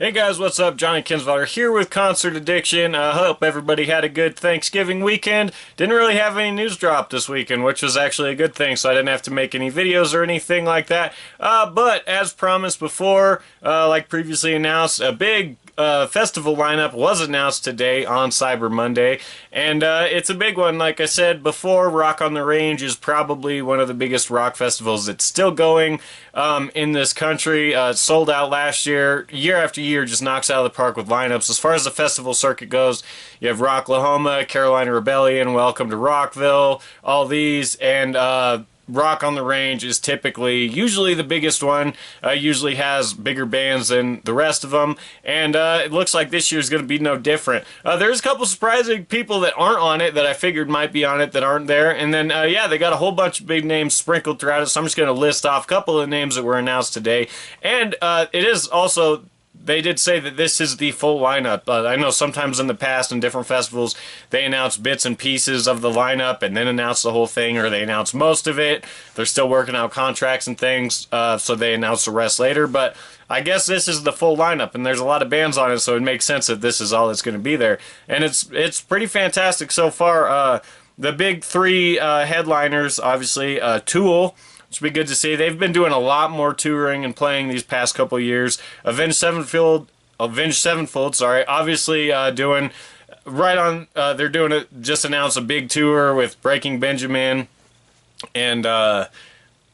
Hey guys, what's up? Johnny Kinsvater here with Concert Addiction. I hope everybody had a good Thanksgiving weekend. Didn't really have any news drop this weekend, which was actually a good thing, so I didn't have to make any videos or anything like that. But as promised before, like previously announced, a big festival lineup was announced today on Cyber Monday, and it's a big one. Like I said before, Rock on the Range is probably one of the biggest rock festivals that's still going in this country. Sold out last year. Year after year just knocks out of the park with lineups. As far as the festival circuit goes, you have Rocklahoma, Carolina Rebellion, Welcome to Rockville, all these, and Rock on the Range is usually the biggest one, usually has bigger bands than the rest of them, and it looks like this year's going to be no different. There's a couple surprising people that aren't on it that I figured might be on it that aren't there, and then, yeah, they got a whole bunch of big names sprinkled throughout it, so I'm just going to list off a couple of names that were announced today, and it is also... They did say that this is the full lineup. I know sometimes in the past in different festivals they announce bits and pieces of the lineup and then announce the whole thing, or they announce most of it. They're still working out contracts and things, so they announce the rest later. But I guess this is the full lineup, and there's a lot of bands on it, so it makes sense that this is all that's going to be there. And it's pretty fantastic so far. The big three headliners, obviously, Tool, which would be good to see. They've been doing a lot more touring and playing these past couple years. Avenged Sevenfold, obviously doing right on. They're doing it. Just announced a big tour with Breaking Benjamin, and a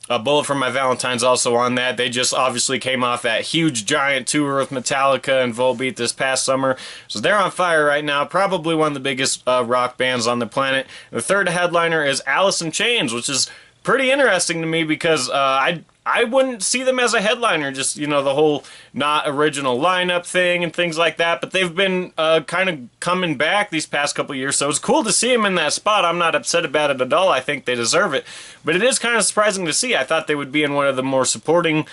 Bullet for My Valentine's also on that. They just obviously came off that huge giant tour with Metallica and Volbeat this past summer, so they're on fire right now. Probably one of the biggest rock bands on the planet. The third headliner is Alice in Chains, which is pretty interesting to me because I wouldn't see them as a headliner, just, you know, the whole not original lineup thing and things like that, but they've been kind of coming back these past couple years, so it's cool to see them in that spot. I'm not upset about it at all. I think they deserve it, but it is kind of surprising to see. I thought they would be in one of the more supporting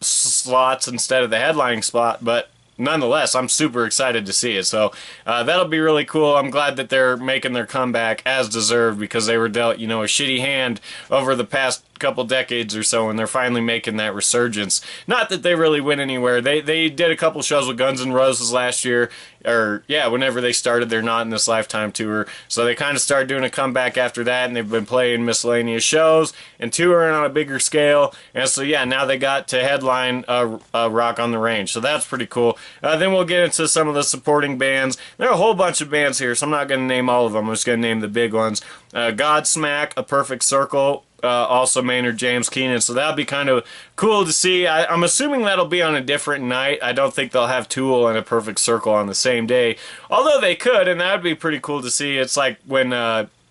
slots instead of the headlining spot, but nonetheless, I'm super excited to see it. So that'll be really cool. I'm glad that they're making their comeback as deserved, because they were dealt, you know, a shitty hand over the past couple decades or so, and they're finally making that resurgence. Not that they really went anywhere. They did a couple shows with Guns N' Roses last year, or yeah, whenever they started their Not in This Lifetime tour. So they kind of started doing a comeback after that, and they've been playing miscellaneous shows and touring on a bigger scale. And so yeah, now they got to headline Rock on the Range. So that's pretty cool. Then we'll get into some of the supporting bands. There are a whole bunch of bands here, so I'm not going to name all of them. I'm just going to name the big ones. Godsmack, A Perfect Circle, also Maynard James Keenan, so that'll be kind of cool to see. I'm assuming that'll be on a different night. I don't think they'll have Tool and A Perfect Circle on the same day, although they could, and that'd be pretty cool to see. It's like when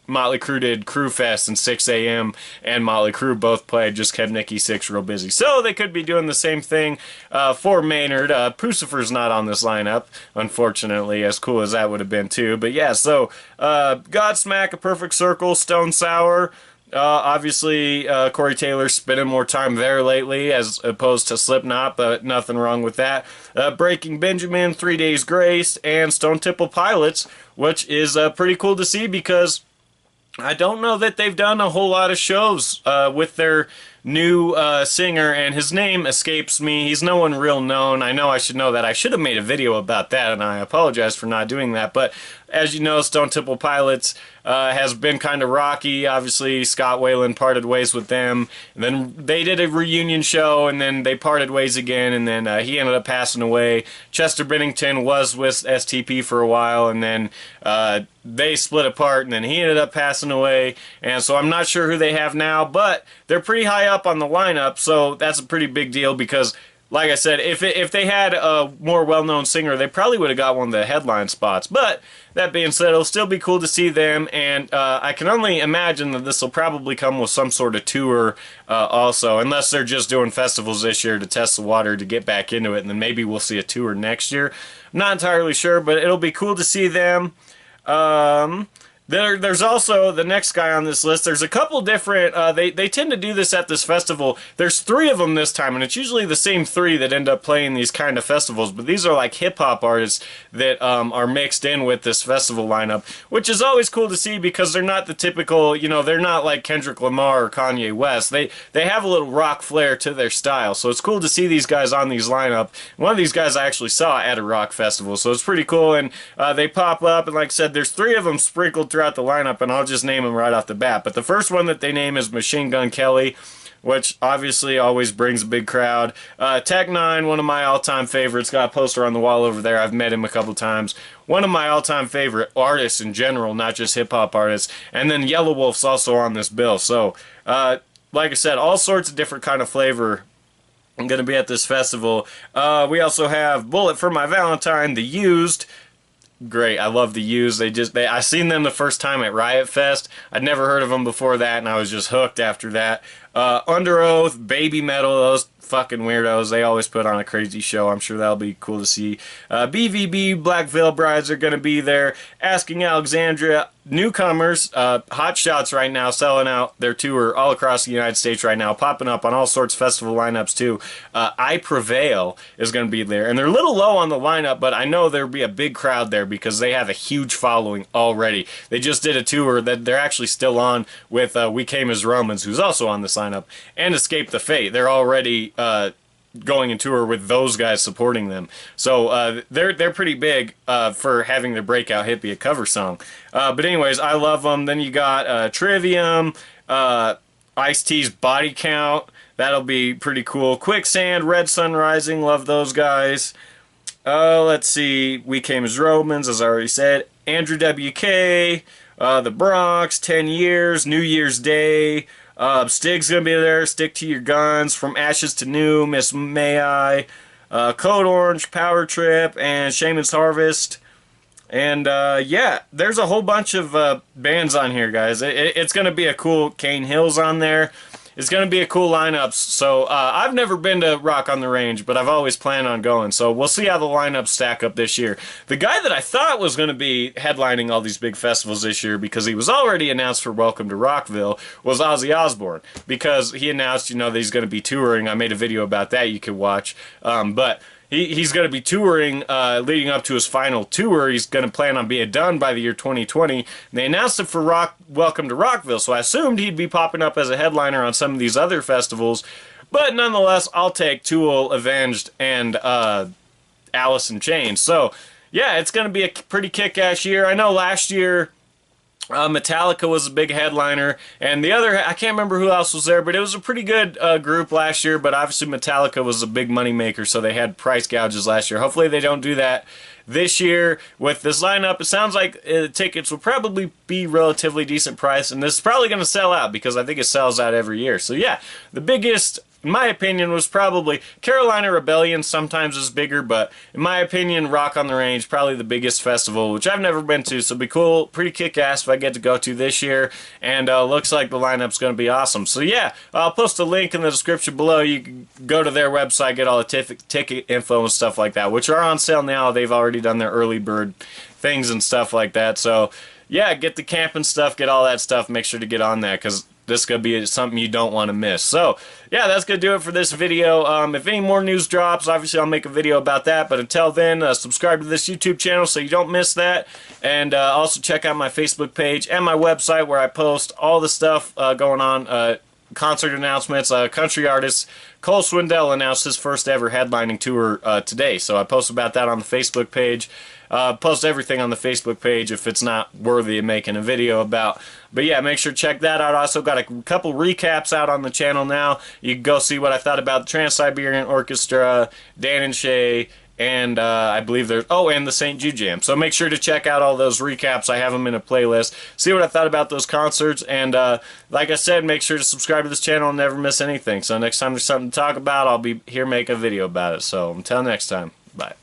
Motley Crue did Crue Fest and 6 a.m. and Motley Crue both played, just kept Nikki Sixx real busy. So they could be doing the same thing for Maynard. Pucifer's not on this lineup, unfortunately, as cool as that would have been too. But yeah, so Godsmack, A Perfect Circle, Stone Sour, obviously, Corey Taylor spending more time there lately as opposed to Slipknot, but nothing wrong with that. Breaking Benjamin, 3 Days Grace, and Stone Temple Pilots, which is pretty cool to see, because I don't know that they've done a whole lot of shows with their new singer, and his name escapes me. He's no one real known. I know I should know that. I should have made a video about that, and I apologize for not doing that. But as you know, Stone Temple Pilots has been kind of rocky. Obviously, Scott Weiland parted ways with them. And then they did a reunion show, and then they parted ways again, and then he ended up passing away. Chester Bennington was with STP for a while, and then they split apart, and then he ended up passing away. And so I'm not sure who they have now, but they're pretty high up on the lineup, so that's a pretty big deal, because like I said, if they had a more well-known singer, they probably would have got one of the headline spots. But that being said, it'll still be cool to see them, and I can only imagine that this will probably come with some sort of tour also, unless they're just doing festivals this year to test the water to get back into it, and then maybe we'll see a tour next year. I'm not entirely sure, but it'll be cool to see them. There's also the next guy on this list. There's a couple different. They tend to do this at this festival. There's 3 of them this time, and it's usually the same 3 that end up playing these kind of festivals. But these are like hip hop artists that are mixed in with this festival lineup, which is always cool to see because they're not the typical. You know, they're not like Kendrick Lamar or Kanye West. They have a little rock flair to their style, so it's cool to see these guys on these lineup. One of these guys I actually saw at a rock festival, so it's pretty cool. And they pop up, and like I said, there's 3 of them sprinkled throughout the lineup, and I'll just name them right off the bat. But the first one that they name is Machine Gun Kelly, which obviously always brings a big crowd. Tech Nine, one of my all-time favorites, got a poster on the wall over there. I've met him a couple times. One of my all-time favorite artists in general, not just hip-hop artists. And then Yellow Wolf's also on this bill. So, like I said, all sorts of different kind of flavor I'm going to be at this festival. We also have Bullet for My Valentine, The Used. Great, I love The Used. I seen them the first time at Riot Fest. I'd never heard of them before that, and I was just hooked after that. Under Oath, Baby Metal, those fucking weirdos. They always put on a crazy show. I'm sure that'll be cool to see. BVB, Black Veil Brides are going to be there. Asking Alexandria, newcomers, Hot Shots right now, selling out their tour all across the United States right now, popping up on all sorts of festival lineups too. I Prevail is going to be there, and they're a little low on the lineup, but I know there'll be a big crowd there because they have a huge following already. They just did a tour that they're actually still on with We Came as Romans, who's also on this lineup, and Escape the Fate. They're already going in tour with those guys supporting them. So they're pretty big for having their breakout hit be a cover song. But anyways, I love them. Then you got Trivium, Ice-T's Body Count. That'll be pretty cool. Quicksand, Red Sun Rising. Love those guys. Let's see. We Came as Romans, as I already said. Andrew WK, The Bronx, 10 Years, New Year's Day. Stig's gonna be there. Stick to Your Guns, From Ashes to New, Miss May I, Code Orange, Power Trip, and Shaman's Harvest. And yeah, there's a whole bunch of bands on here, guys. It's gonna be a cool. Cane Hill's on there. It's going to be a cool lineup. So I've never been to Rock on the Range, but I've always planned on going. So we'll see how the lineups stack up this year. The guy that I thought was going to be headlining all these big festivals this year, because he was already announced for Welcome to Rockville, was Ozzy Osbourne. Because he announced, you know, that he's going to be touring. I made a video about that you could watch. But he's going to be touring leading up to his final tour. He's going to plan on being done by the year 2020. And they announced it for Welcome to Rockville, so I assumed he'd be popping up as a headliner on some of these other festivals. But nonetheless, I'll take Tool, Avenged, and Alice in Chains. So, yeah, it's going to be a pretty kick-ass year. I know last year Metallica was a big headliner, and the other, I can't remember who else was there, but it was a pretty good group last year. But obviously Metallica was a big moneymaker, so they had price gouges last year. Hopefully they don't do that this year with this lineup. It sounds like tickets will probably be relatively decent price, and this is probably going to sell out because I think it sells out every year. So yeah, the biggest, in my opinion, was probably Carolina Rebellion. Sometimes is bigger, but in my opinion, Rock on the Range, probably the biggest festival, which I've never been to, so it'll be cool, pretty kick-ass if I get to go to this year, and looks like the lineup's going to be awesome. So yeah, I'll post a link in the description below. You can go to their website, get all the ticket info and stuff like that, which are on sale now. They've already done their early bird things and stuff like that. So yeah, get the camping stuff, get all that stuff, make sure to get on that, because this is going to be something you don't want to miss. So, yeah, that's going to do it for this video. If any more news drops, obviously I'll make a video about that. But until then, subscribe to this YouTube channel so you don't miss that. And also check out my Facebook page and my website where I post all the stuff going on, concert announcements. Country artist Cole Swindell announced his first ever headlining tour today. So I post about that on the Facebook page. Post everything on the Facebook page if it's not worthy of making a video about. But yeah, make sure to check that out. I also got a couple recaps out on the channel now. You can go see what I thought about the Trans-Siberian Orchestra, Dan and Shay, and I believe there's, oh, and the St. Jude Jam. So make sure to check out all those recaps. I have them in a playlist. See what I thought about those concerts. And like I said, make sure to subscribe to this channel and never miss anything. So next time there's something to talk about, I'll be here making a video about it. So until next time, bye.